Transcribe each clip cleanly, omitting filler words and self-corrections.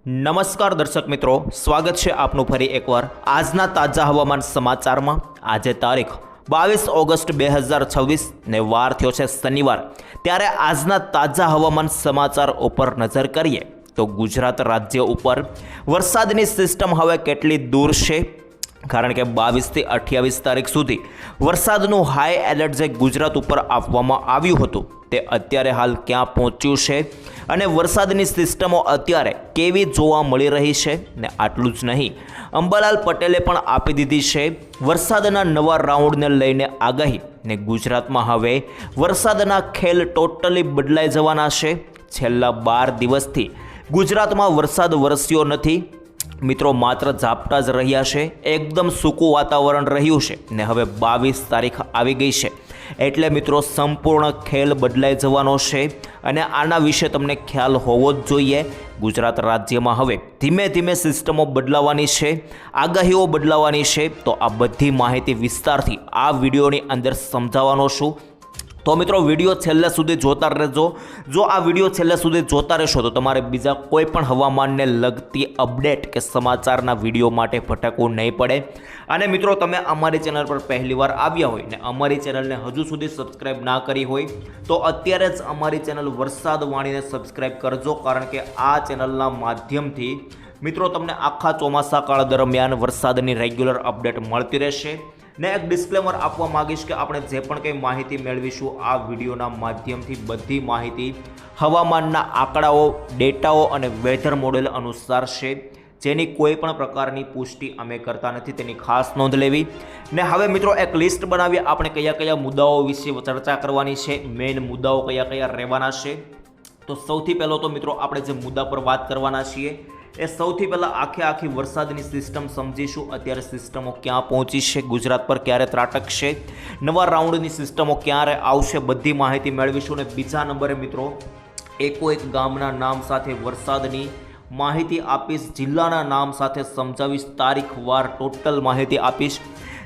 નમસ્કાર દર્શક મિત્રો, સ્વાગત છે આપનું ફરી એકવાર આજના તાજા હવામાન સમાચારમાં। આજે તારીખ 22 ઓગસ્ટ 2026 ને વાર થયો છે શનિવાર। ત્યારે આજના તાજા હવામાન સમાચાર ઉપર નજર કરીએ તો ગુજરાત રાજ્ય ઉપર વરસાદની સિસ્ટમ હવે કેટલી દૂર છે, કારણ કે 22 થી 28 તારીખ સુધી વરસાદનું હાઈ એલર્ટ જે ગુજરાત ઉપર આપવામાં આવ્યું હતું તે અત્યારે હાલ ક્યાં પહોંચ્યું છે અને વરસાદની સિસ્ટમો અત્યારે કેવી જોવા મળી રહી છે। ને આટલું જ નહીં, અંબાલાલ પટેલે પણ આપી દીધી છે વરસાદના નવા રાઉન્ડને લઈને આગાહી ને ગુજરાતમાં હવે વરસાદના ખેલ ટોટલી બદલાઈ જવાના છે। છેલ્લા 12 દિવસથી ગુજરાતમાં વરસાદ વરસ્યો નથી મિત્રો, માત્ર ઝાપટા જ રહ્યા છે। એકદમ સૂકું વાતાવરણ રહ્યું છે ને હવે 22 તારીખ આવી ગઈ છે એટલે મિત્રો સંપૂર્ણ ખેલ બદલાઈ જવાનો છે અને આના વિશે તમને ખ્યાલ હોવો જ જોઈએ। ગુજરાત રાજ્યમાં હવે ધીમે ધીમે સિસ્ટમો બદલાવાની છે, આગાહીઓ બદલાવાની છે, તો આ બધી માહિતી વિસ્તારથી આ વિડીયોની અંદર સમજાવવાનો છું। તો મિત્રો વિડીયો છેલ્લે સુધી જોતા રહેજો। જો આ વિડીયો છેલ્લે સુધી જોતા રહેશો તો તમારે બીજા કોઈ પણ હવામાનને લગતી અપડેટ કે સમાચારના વિડીયો માટે ભટકવું નહીં પડે। અને મિત્રો તમે અમારી ચેનલ પર પહેલીવાર આવ્યા હોય ને અમારી ચેનલને હજુ સુધી સબસ્ક્રાઇબ ના કરી હોય તો અત્યારે જ અમારી ચેનલ વરસાદ વાણીને સબસ્ક્રાઇબ કરજો, કારણ કે આ ચેનલના માધ્યમથી મિત્રો તમને આખા ચોમાસા કાળ દરમિયાન વરસાદની રેગ્યુલર અપડેટ મળતી રહેશે। ને એક ડિસ્ક્લેમર આપવા માંગીશ કે આપણે જે પણ કંઈ માહિતી મેળવીશું આ વિડીયોના માધ્યમથી બધી માહિતી હવામાનના આંકડાઓ, ડેટાઓ અને વેધર મોડેલ અનુસાર છે, જેની કોઈ પણ પ્રકારની પુષ્ટિ અમે કરતા નથી, તેની ખાસ નોંધ લેવી। ને હવે મિત્રો એક લિસ્ટ બનાવીએ આપણે કયા કયા મુદ્દાઓ વિશે ચર્ચા કરવાની છે, મેઇન મુદ્દાઓ કયા કયા રહેવાના છે। તો સૌથી પહેલો તો મિત્રો આપણે જે મુદ્દા પર વાત કરવાના છીએ એ સૌથી પહેલાં આખી વરસાદની સિસ્ટમ સમજીશું। અત્યારે સિસ્ટમો ક્યાં પહોંચી છે, ગુજરાત પર ક્યારે ત્રાટકશે, નવા રાઉન્ડની સિસ્ટમો ક્યારે આવશે, બધી માહિતી મેળવીશું। અને બીજા નંબરે મિત્રો એક ગામના નામ સાથે વરસાદની માહિતી આપીશ, જિલ્લાના નામ સાથે સમજાવીશ, તારીખ વાર ટોટલ માહિતી આપીશ।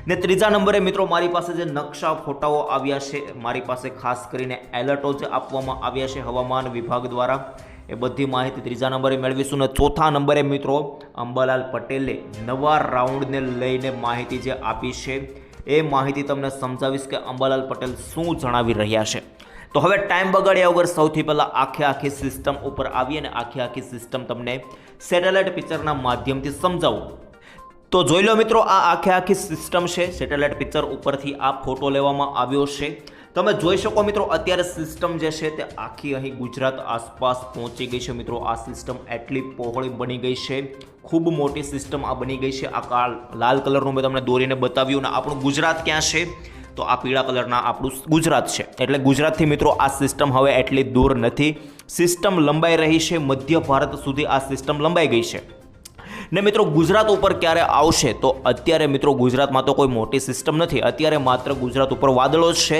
ને ત્રીજા નંબરે મિત્રો મારી પાસે જે નકશા ફોટાઓ આવ્યા છે, મારી પાસે ખાસ કરીને એલર્ટો જે આપવામાં આવ્યા છે હવામાન વિભાગ દ્વારા, એ બધી માહિતી ત્રીજા નંબરે મેળવીશું। ને ચોથા નંબરે મિત્રો અંબાલાલ પટેલે નવા રાઉન્ડને લઈને માહિતી જે આપી છે એ માહિતી તમને સમજાવીશ કે અંબાલાલ પટેલ શું જણાવી રહ્યા છે। તો હવે ટાઈમ બગાડ્યા વગર સૌથી પહેલાં આખી સિસ્ટમ ઉપર આવીએ અને આખી સિસ્ટમ તમને સેટેલાઇટ પિક્ચરના માધ્યમથી સમજાવું। તો જોઈ લો મિત્રો, આ આખી સિસ્ટમ છે, સેટેલાઇટ પિક્ચર ઉપરથી આ ફોટો લેવામાં આવ્યો છે। તમે જોઈ શકો મિત્રો અત્યારે સિસ્ટમ જે છે તે આખી અહીં ગુજરાત આસપાસ પહોંચી ગઈ છે। મિત્રો આ સિસ્ટમ એટલી પહોળી બની ગઈ છે, ખૂબ મોટી સિસ્ટમ આ બની ગઈ છે। આ લાલ કલરનું મેં તમને દોરીને બતાવ્યું ને આપણું ગુજરાત ક્યાં છે તો આ પીળા કલરના આપણું ગુજરાત છે, એટલે ગુજરાતથી મિત્રો આ સિસ્ટમ હવે એટલી દૂર નથી, સિસ્ટમ લંબાઈ રહી છે, મધ્ય ભારત સુધી આ સિસ્ટમ લંબાઈ ગઈ છે। ને મિત્રો ગુજરાત ઉપર ક્યારે આવશે તો અત્યારે મિત્રો ગુજરાતમાં તો કોઈ મોટી સિસ્ટમ નથી, અત્યારે માત્ર ગુજરાત ઉપર વાદળો જ છે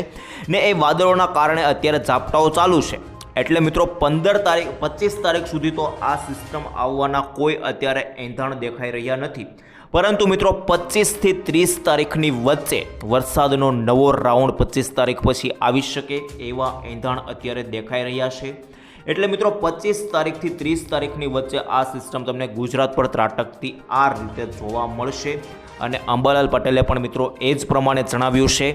ને એ વાદળોના કારણે અત્યારે ઝાપટાઓ ચાલુ છે। એટલે મિત્રો 25 તારીખ સુધી તો આ સિસ્ટમ આવવાના કોઈ અત્યારે એંધાણ દેખાઈ રહ્યા નથી, પરંતુ મિત્રો 25 થી 30 તારીખની વચ્ચે વરસાદનો નવો રાઉન્ડ 25 તારીખ પછી આવી શકે એવા એંધાણ અત્યારે દેખાઈ રહ્યા છે। એટલે મિત્રો 25 તારીખથી 30 તારીખની વચ્ચે આ સિસ્ટમ તમને ગુજરાત પર ત્રાટકતી આ રીતે જોવા મળશે। અને અંબાલાલ પટેલે પણ મિત્રો એ જ પ્રમાણે જણાવ્યું છે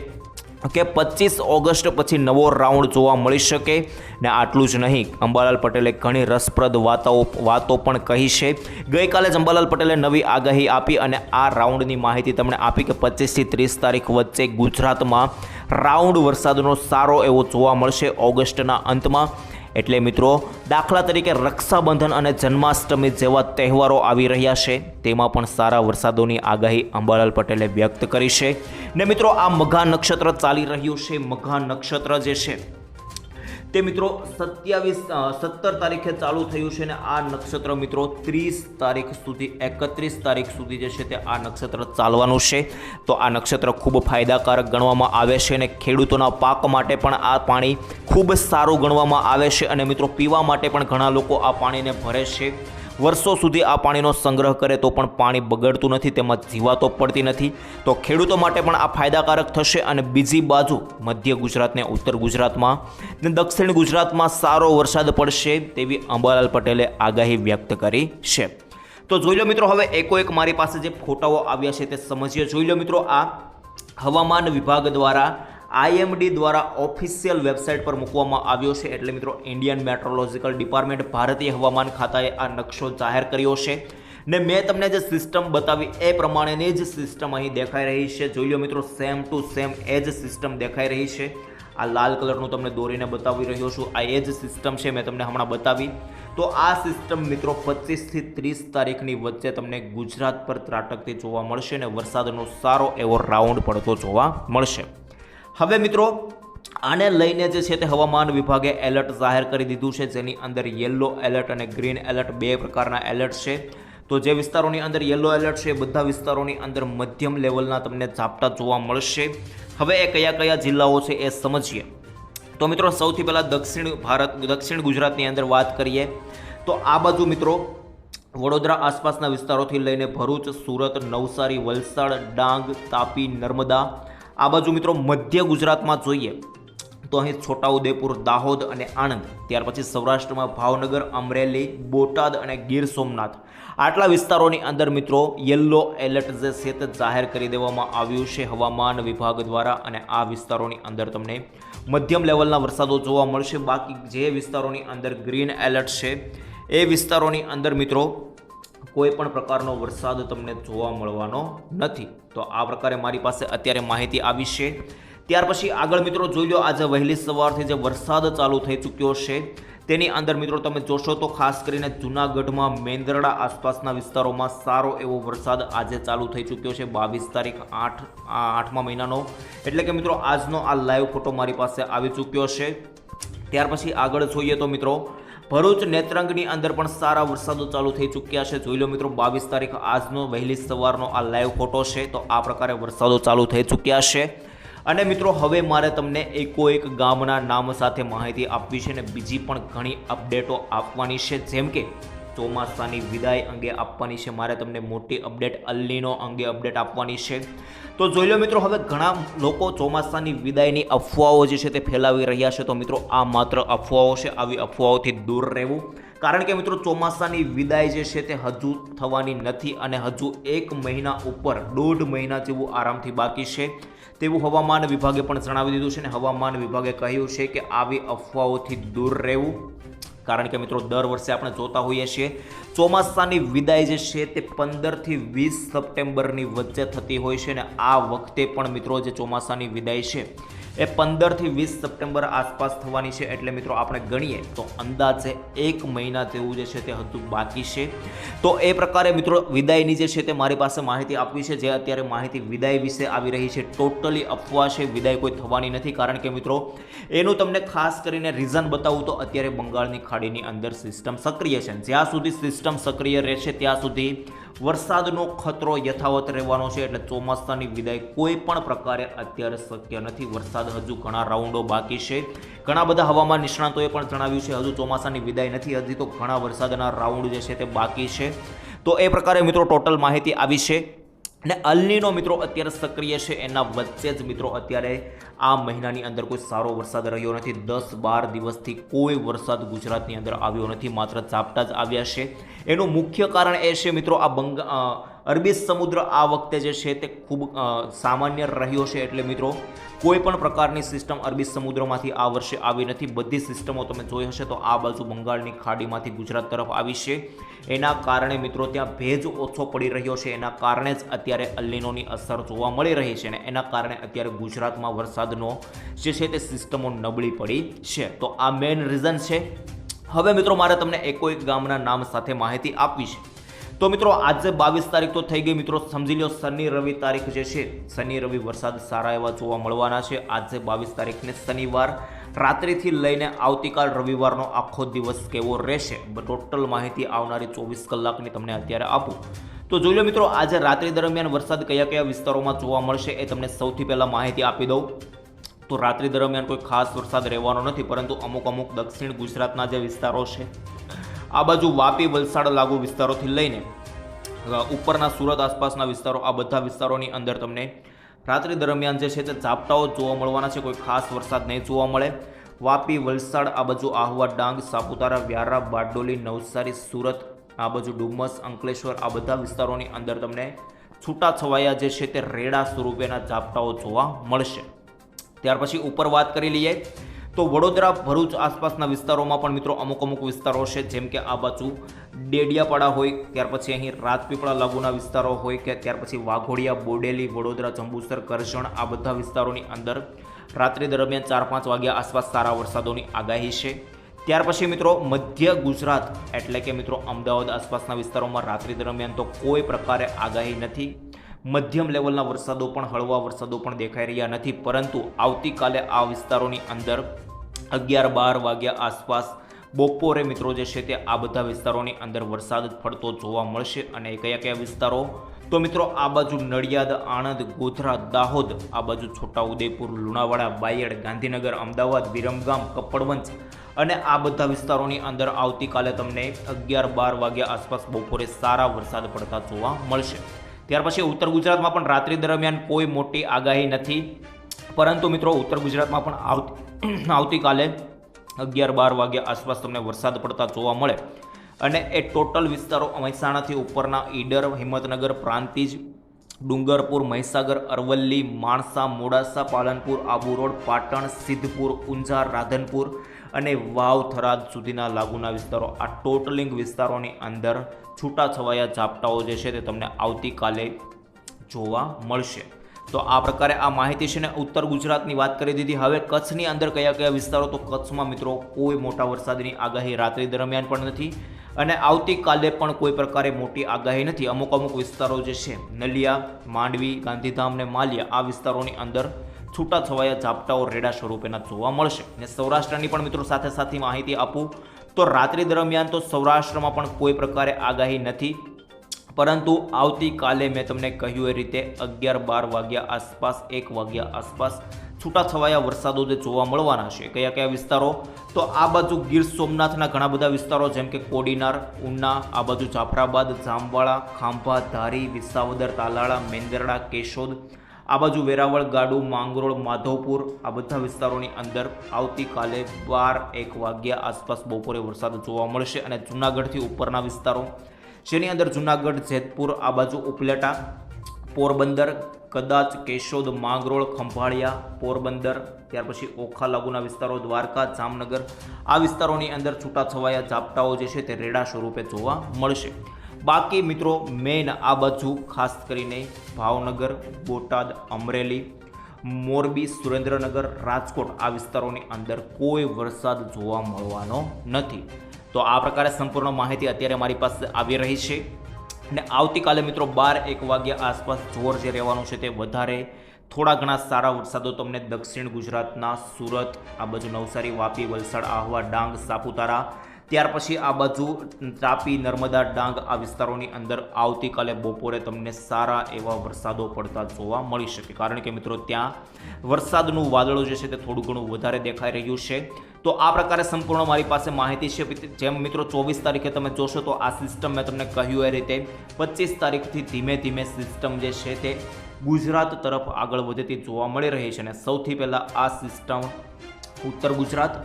કે 25 ઓગસ્ટ પછી નવો રાઉન્ડ જોવા મળી શકે। ને આટલું જ નહીં, અંબાલાલ પટેલે ઘણી રસપ્રદ વાતો પણ કહી છે। ગઈકાલે જ અંબાલાલ પટેલે નવી આગાહી આપી અને આ રાઉન્ડની માહિતી તમને આપી કે 25 થી 30 તારીખ વચ્ચે ગુજરાતમાં રાઉન્ડ વરસાદનો સારો એવો જોવા મળશે ઓગસ્ટના અંતમાં। એટલે મિત્રો દાખલા તરીકે રક્ષાબંધન અને જન્માષ્ટમી જેવા તહેવારો આવી રહ્યા છે, તેમાં પણ સારા વરસાદોની આગાહી અંબાલાલ પટેલે વ્યક્ત કરી છે। ને મિત્રો આ મઘા નક્ષત્ર ચાલી રહ્યું છે, મઘા નક્ષત્ર જે છે તે મિત્રો 17 તારીખે ચાલુ થયું છે ને આ નક્ષત્ર મિત્રો 30 તારીખ સુધી 31 તારીખ સુધી જે છે તે આ નક્ષત્ર ચાલવાનું છે। તો આ નક્ષત્ર ખૂબ ફાયદાકારક ગણવામાં આવે છે અને ખેડૂતોના પાક માટે પણ આ પાણી ખૂબ સારું ગણવામાં આવે છે અને મિત્રો પીવા માટે પણ ઘણા લોકો આ પાણીને ભરે છે। વર્ષો સુધી આ પાણીનો સંગ્રહ કરે તો પણ પાણી બગડતું નથી, તેમાં જીવાતો પડતી નથી. તો ખેડૂતો માટે પણ આ ફાયદાકારક થશે. અને બીજી બાજુ મધ્ય ગુજરાત ને ઉત્તર ગુજરાતમાં ને દક્ષિણ ગુજરાતમાં સારો વરસાદ પડશે તેવી અંબાલાલ પટેલે આગાહી વ્યક્ત કરી છે. તો જોઈ લો મિત્રો, હવે એકોએક મારી પાસે જે ફોટાઓ આવ્યા છે તે સમજીએ. જોઈ લો મિત્રો, આ હવામાન વિભાગ દ્વારા IMD દ્વારા ઓફિશિયલ વેબસાઇટ પર મૂકવામાં આવ્યો છે. એટલે મિત્રો ઇન્ડિયન મેટ્રોલોજીકલ ડિપાર્ટમેન્ટ, ભારતીય હવામાન ખાતાએ આ નકશો જાહેર કર્યો છે. ને મેં તમને જે સિસ્ટમ બતાવી એ પ્રમાણેની જ સિસ્ટમ અહીં દેખાઈ રહી છે. જોઈ લો મિત્રો, સેમ ટુ સેમ એ જ સિસ્ટમ દેખાઈ રહી છે. આ લાલ કલરનું તમને દોરીને બતાવી રહ્યો છું, આ એ જ સિસ્ટમ છે, મેં તમને હમણાં બતાવી. તો આ સિસ્ટમ મિત્રો 25 થી 30 તારીખની વચ્ચે તમને ગુજરાત પર ત્રાટકતી જોવા મળશે અને વરસાદનો સારો એવો રાઉન્ડ પડતો જોવા મળશે. હવે મિત્રો, આને લઈને જે છે તે હવામાન વિભાગે એલર્ટ જાહેર કરી દીધું છે, જેની અંદર યલો એલર્ટ અને ગ્રીન એલર્ટ બે પ્રકારના એલર્ટ છે. તો જે વિસ્તારોની અંદર યલો એલર્ટ છે, બધા વિસ્તારોની અંદર મધ્યમ લેવલના તમને ઝાપટા જોવા મળશે. હવે એ કયા કયા જિલ્લાઓ છે એ સમજીએ. તો મિત્રો, સૌથી પહેલાં દક્ષિણ ગુજરાતની અંદર વાત કરીએ તો આ બાજુ મિત્રો વડોદરા આસપાસના વિસ્તારોથી લઈને ભરૂચ, સુરત, નવસારી, વલસાડ, ડાંગ, તાપી, નર્મદા. આ બાજુ મિત્રો મધ્ય ગુજરાતમાં જોઈએ તો અહીં છોટાઉદેપુર, દાહોદ અને આણંદ. ત્યાર પછી સૌરાષ્ટ્રમાં ભાવનગર, અમરેલી, બોટાદ અને ગીર સોમનાથ. આટલા વિસ્તારોની અંદર મિત્રો યલો એલર્ટ જે છે તે જાહેર કરી દેવામાં આવ્યું છે હવામાન વિભાગ દ્વારા. અને આ વિસ્તારોની અંદર તમને મધ્યમ લેવલના વરસાદો જોવા મળશે. બાકી જે વિસ્તારોની અંદર ગ્રીન એલર્ટ છે એ વિસ્તારોની અંદર મિત્રો કોઈ પણ પ્રકારનો વરસાદ તમને જોવા મળવાનો નથી. તો આ પ્રકારે મારી પાસે અત્યારે માહિતી આવી છે. ત્યાર પછી આગળ મિત્રો જોઈ લો, આજે વહેલી સવારથી જે વરસાદ ચાલુ થઈ ચૂક્યો છે તેની અંદર મિત્રો તમે જોશો તો ખાસ કરીને જૂનાગઢમાં, મેંદરડા આસપાસના વિસ્તારોમાં સારો એવો વરસાદ આજે ચાલુ થઈ ચૂક્યો છે. 22 તારીખ 8મા મહિનાનો, એટલે કે મિત્રો આજનો આ લાઈવ ફોટો મારી પાસે આવી ચૂક્યો છે. ત્યાર પછી આગળ જોઈએ તો મિત્રો ભરૂચ, નેત્રંગની અંદર પણ સારા વરસાદો ચાલુ થઈ ચૂક્યા છે. જોઈ લો મિત્રો, 22 તારીખ આજનો વહેલી સવારનો આ લાઈવ ફોટો છે. તો આ પ્રકારે વરસાદો ચાલુ થઈ ચૂક્યા છે. અને મિત્રો હવે મારે તમને એકોએક ગામના નામ સાથે માહિતી આપવી છે અને બીજી પણ ઘણી અપડેટો આપવાની છે, જેમ કે ચોમાસાની વિદાય અંગે આપવાની છે. મારે તમને મોટી અપડેટ અલ્નીનો અંગે અપડેટ આપવાની છે. તો જોઈ લો મિત્રો, હવે ઘણા લોકો ચોમાસાની વિદાયની અફવાઓ જે છે તે ફેલાવી રહ્યા છે. તો મિત્રો આ માત્ર અફવાઓ છે, આવી અફવાઓથી દૂર રહેવું. કારણ કે મિત્રો ચોમાસાની વિદાય જે છે તે હજુ થવાની નથી અને હજુ 1 મહિના ઉપર 1.5 મહિના જેવું આરામથી બાકી છે તેવું હવામાન વિભાગે પણ જણાવી દીધું છે. અને હવામાન વિભાગે કહ્યું છે કે આવી અફવાઓથી દૂર રહેવું. કારણ કે મિત્રો દર વર્ષે આપણે જોતા હોઈએ છીએ ચોમાસાની વિદાય જે છે તે 15 થી 20 સપ્ટેમ્બરની વચ્ચે થતી હોય છે. અને આ વખતે પણ મિત્રો જે ચોમાસાની વિદાય છે એ 15 થી 20 સપ્ટેમ્બર આસપાસ થવાની છે. એટલે મિત્રો આપણે ગણીએ તો અંદાજે 1 મહિના જેવું જે છે તે હજુ બાકી છે. તો એ પ્રકારે મિત્રો વિદાયની જે છે તે મારી પાસે માહિતી આપવી છે. જે અત્યારે માહિતી વિદાય વિશે આવી રહી છે ટોટલી અફવા છે, વિદાય કોઈ થવાની નથી. કારણ કે મિત્રો એનું તમને ખાસ કરીને રીઝન બતાવું તો અત્યારે બંગાળની ખાડીની અંદર સિસ્ટમ સક્રિય છે. જ્યાં સુધી સિસ્ટમ સક્રિય રહેશે ત્યાં સુધી વરસાદનો ખતરો યથાવત રહેવાનો છે. એટલે ચોમાસાની વિદાય કોઈ પણ પ્રકારે અત્યારે શક્ય નથી. વરસાદ હજુ ઘણા રાઉન્ડો બાકી છે. ઘણા બધા હવામાન નિષ્ણાતોએ પણ જણાવ્યું છે હજુ ચોમાસાની વિદાય નથી, હજી તો ઘણા વરસાદના રાઉન્ડ જે છે તે બાકી છે. તો એ પ્રકારે મિત્રો ટોટલ માહિતી આવી છે. અને અલ્નીનો મિત્રો અત્યારે સક્રિય છે, એના વચ્ચે જ મિત્રો અત્યારે આ મહિનાની અંદર કોઈ સારો વરસાદ રહ્યો નથી. 10-12 દિવસથી કોઈ વરસાદ ગુજરાતની અંદર આવ્યો નથી, માત્ર ઝાપટા જ આવ્યા છે. એનું મુખ્ય કારણ એ છે મિત્રો આ અરબી સમુદ્ર આ વખતે જે છે તે ખૂબ સામાન્ય રહ્યો છે. એટલે મિત્રો કોઈ પણ પ્રકારની સિસ્ટમ અરબી સમુદ્રમાંથી આ વર્ષે આવી નથી. બધી સિસ્ટમો તમે જોઈ હશે તો આ બાજુ બંગાળની ખાડીમાંથી ગુજરાત તરફ આવી છે. એના કારણે મિત્રો ત્યાં ભેજ ઓછો પડી રહ્યો છે. એના કારણે જ અત્યારે અલ્નીનોની અસર જોવા મળી રહી છે. અને એના કારણે અત્યારે ગુજરાતમાં વરસાદનો જે છે તે સિસ્ટમો નબળી પડી છે. તો આ મેઇન રીઝન છે. હવે મિત્રો મારે તમને એકોએક ગામના નામ સાથે માહિતી આપવી છે. તો મિત્રો આજે 22 તારીખ તો થઈ ગઈ. મિત્રો સમજી લો શનિ રવિ તારીખ જે છે, શનિ રવિ વરસાદ સારા એવા જોવા મળવાના છે. આજે 22 તારીખને શનિવાર રાત્રિથી લઈને આવતીકાલ રવિવારનો આખો દિવસ કેવો રહેશે, ટોટલ માહિતી આવનારી 24 કલાકની તમને અત્યારે આપું. તો જોઈ લો મિત્રો આજે રાત્રિ દરમિયાન વરસાદ કયા કયા વિસ્તારોમાં જોવા મળશે એ તમને સૌથી પહેલાં માહિતી આપી દઉં. તો રાત્રિ દરમિયાન કોઈ ખાસ વરસાદ રહેવાનો નથી, પરંતુ અમુક દક્ષિણ ગુજરાતના જે વિસ્તારો છે આ બાજુ વાપી વલસાડ લાગુ વિસ્તારોથી લઈને ઉપરના સુરત આસપાસના વિસ્તારો, આ બધા વિસ્તારોની અંદર તમને રાત્રિ દરમિયાન જે છે તે ઝાપટાઓ જોવા મળવાના છે. કોઈ ખાસ વરસાદ નહીં જોવા મળે. વાપી વલસાડ, આ બાજુ આહવા ડાંગ, સાપુતારા, વ્યારા, બારડોલી, નવસારી, સુરત, આ બાજુ ડુમસ, અંકલેશ્વર, આ બધા વિસ્તારોની અંદર તમને છૂટાછવાયા જે છે તે રેડા સ્વરૂપેના ઝાપટાઓ જોવા મળશે. ત્યાર પછી ઉપર વાત કરી લઈએ તો વડોદરા, ભરૂચ આસપાસના વિસ્તારોમાં પણ મિત્રો અમુક વિસ્તારો છે, જેમ કે આ બાજુ ડેડિયાપાડા હોય, ત્યાર પછી અહીં રાજપીપળા લાગુના વિસ્તારો હોય કે ત્યાર પછી વાઘોડિયા, બોડેલી, વડોદરા, જંબુસર, કરજણ, આ બધા વિસ્તારોની અંદર રાત્રિ દરમિયાન 4-5 વાગ્યા આસપાસ સારા વરસાદોની આગાહી છે. ત્યાર પછી મિત્રો મધ્ય ગુજરાત એટલે કે મિત્રો અમદાવાદ આસપાસના વિસ્તારોમાં રાત્રિ દરમિયાન તો કોઈ પ્રકારે આગાહી નથી. મધ્યમ લેવલના વરસાદો પણ, હળવા વરસાદો પણ દેખાઈ રહ્યા નથી. પરંતુ આવતીકાલે આ વિસ્તારોની અંદર 11-12 વાગ્યા આસપાસ બપોરે મિત્રો જે છે તે આ બધા વિસ્તારોની અંદર વરસાદ પડતો જોવા મળશે. અને કયા કયા વિસ્તારો? તો મિત્રો આ બાજુ નડિયાદ, આણંદ, ગોધરા, દાહોદ, આ બાજુ છોટાઉદેપુર, લુણાવાડા, બાયડ, ગાંધીનગર, અમદાવાદ, વિરમગામ, કપડવંજ અને આ બધા વિસ્તારોની અંદર આવતીકાલે તમને 11-12 વાગ્યા આસપાસ બપોરે સારા વરસાદ પડતા જોવા મળશે. ત્યાર પછી ઉત્તર ગુજરાતમાં પણ રાત્રિ દરમિયાન કોઈ મોટી આગાહી નથી. પરંતુ મિત્રો ઉત્તર ગુજરાતમાં પણ આવતીકાલે 11-12 વાગ્યા આસપાસ તમને વરસાદ પડતા જોવા મળે. અને એ ટોટલ વિસ્તારો મહેસાણાથી ઉપરના ઈડર, હિંમતનગર, પ્રાંતિજ, ડુંગરપુર, મહીસાગર, અરવલ્લી, માણસા, મોડાસા, પાલનપુર, આબુ રોડ, પાટણ, સિદ્ધપુર, ઊંઝા, રાધનપુર અને વાવ, થરાદ સુધીના લાગુના વિસ્તારો, આ ટોટલિંગ વિસ્તારોની અંદર છૂટાછવાયા ઝાપટાઓ જે છે તે તમને આવતીકાલે જોવા મળશે. તો આ પ્રકારે આ માહિતી છે ને ઉત્તર ગુજરાતની વાત કરી દીધી. હવે કચ્છની અંદર કયા કયા વિસ્તારો? તો કચ્છમાં મિત્રો કોઈ મોટા વરસાદની આગાહી રાત્રિ દરમિયાન પણ નથી અને આવતીકાલે પણ કોઈ પ્રકારે મોટી આગાહી નથી. અમુક વિસ્તારો જે છે નલિયા, માંડવી, ગાંધીધામ ને માલિયા, આ વિસ્તારોની અંદર છૂટાછવાયા ઝાપટાઓ રેડા સ્વરૂપેના જોવા મળશે. અને સૌરાષ્ટ્રની પણ મિત્રો સાથે સાથે માહિતી આપું તો રાત્રિ દરમિયાન તો સૌરાષ્ટ્રમાં પણ કોઈ પ્રકારે આગાહી નથી. પરંતુ આવતીકાલે મેં તમને કહ્યું એ રીતે 11-12 વાગ્યા આસપાસ, 1 વાગ્યા આસપાસ છૂટાછવાયા વરસાદો જે જોવા મળવાના છે. કયા કયા વિસ્તારો? તો આ બાજુ ગીર સોમનાથના ઘણા બધા વિસ્તારો, જેમ કે કોડીનાર, ઉના, આ બાજુ જાફરાબાદ, જામવાળા, ખાંભા, ધારી, વિસાવદર, તાલાળા, મેંદરડા, કેશોદ, આ બાજુ વેરાવળ, ગાડુ, માંગરોળ, માધવપુર, આ બધા વિસ્તારોની અંદર આવતીકાલે 12-1 વાગ્યા આસપાસ બપોરે વરસાદ જોવા મળશે. અને જૂનાગઢથી ઉપરના વિસ્તારો, જેની અંદર જૂનાગઢ, જેતપુર, આ બાજુ ઉપલેટા, પોરબંદર, કદાચ કેશોદ, માંગરોળ, ખંભાળિયા, પોરબંદર, ત્યાર પછી ઓખા લાગુના વિસ્તારો, દ્વારકા, જામનગર, આ વિસ્તારોની અંદર છૂટાછવાયા ઝાપટાઓ જે છે તે રેડા સ્વરૂપે જોવા મળશે. બાકી મિત્રો મેઇન આ બાજુ ખાસ કરીને ભાવનગર, બોટાદ, અમરેલી, મોરબી, સુરેન્દ્રનગર, રાજકોટ, આ વિસ્તારોની અંદર કોઈ વરસાદ જોવા મળવાનો નથી. તો આ પ્રકારે સંપૂર્ણ માહિતી અત્યારે મારી પાસે આવી રહી છે. અને આવતીકાલે મિત્રો 12-1 વાગ્યા આસપાસ જોર જે રહેવાનું છે તે વધારે થોડા ઘણા સારા વરસાદો તમને દક્ષિણ ગુજરાતના સુરત, આ બાજુ નવસારી, વાપી, વલસાડ, આહવા, ડાંગ, સાપુતારા, ત્યાર પછી આ બાજુ તાપી, નર્મદા, ડાંગ, આ વિસ્તારોની અંદર આવતીકાલે બપોરે તમને સારા એવા વરસાદો પડતા જોવા મળી શકે. કારણ કે મિત્રો ત્યાં વરસાદનું વાદળો જે છે તે થોડું ઘણું વધારે દેખાઈ રહ્યું છે. તો આ પ્રકારે સંપૂર્ણ મારી પાસે માહિતી છે. જેમ મિત્રો 24 તારીખે તમે જોશો તો આ સિસ્ટમ મેં તમને કહ્યું એ રીતે 25 તારીખથી ધીમે ધીમે સિસ્ટમ જે છે તે ગુજરાત તરફ આગળ વધતી જોવા મળી રહી છે. અને સૌથી પહેલાં આ સિસ્ટમ ઉત્તર ગુજરાત,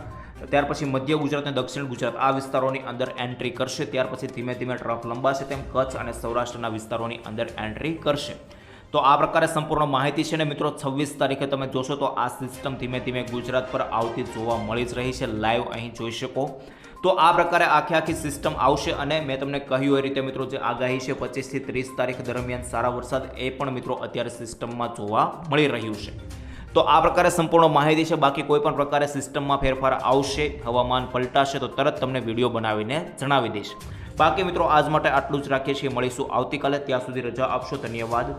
ત્યાર પછી મધ્ય ગુજરાત અને દક્ષિણ ગુજરાત, આ વિસ્તારોની અંદર એન્ટ્રી કરશે. ત્યાર પછી ધીમે ધીમે ટ્રફ લંબાશે તેમ કચ્છ અને સૌરાષ્ટ્રના વિસ્તારોની અંદર એન્ટ્રી કરશે. તો આ પ્રકારે સંપૂર્ણ માહિતી છે ને મિત્રો 26 તારીખે તમે જોશો તો આ સિસ્ટમ ધીમે ધીમે ગુજરાત પર આવતી જોવા મળી જ રહી છે. લાઈવ અહીં જોઈ શકો. તો આ પ્રકારે આખી સિસ્ટમ આવશે. અને મેં તમને કહ્યું એ રીતે મિત્રો જે આગાહી છે 25 થી 30 તારીખ દરમિયાન સારા વરસાદ, એ પણ મિત્રો અત્યારે સિસ્ટમમાં જોવા મળી રહ્યું છે. તો આ પ્રકારે સંપૂર્ણ માહિતી છે. બાકી કોઈ પણ પ્રકારે સિસ્ટમમાં ફેરફાર આવશે, હવામાન પલટાશે તો તરત તમને વિડીયો બનાવીને જણાવી દઈશ. બાકી મિત્રો આજ માટે આટલું જ રાખીએ છીએ. મળીશું આવતીકાલે. ત્યાં સુધી રજા આપશો. ધન્યવાદ.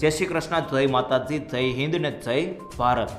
જય શ્રી કૃષ્ણ, જય માતાજી, જય હિન્દ ને જય ભારત.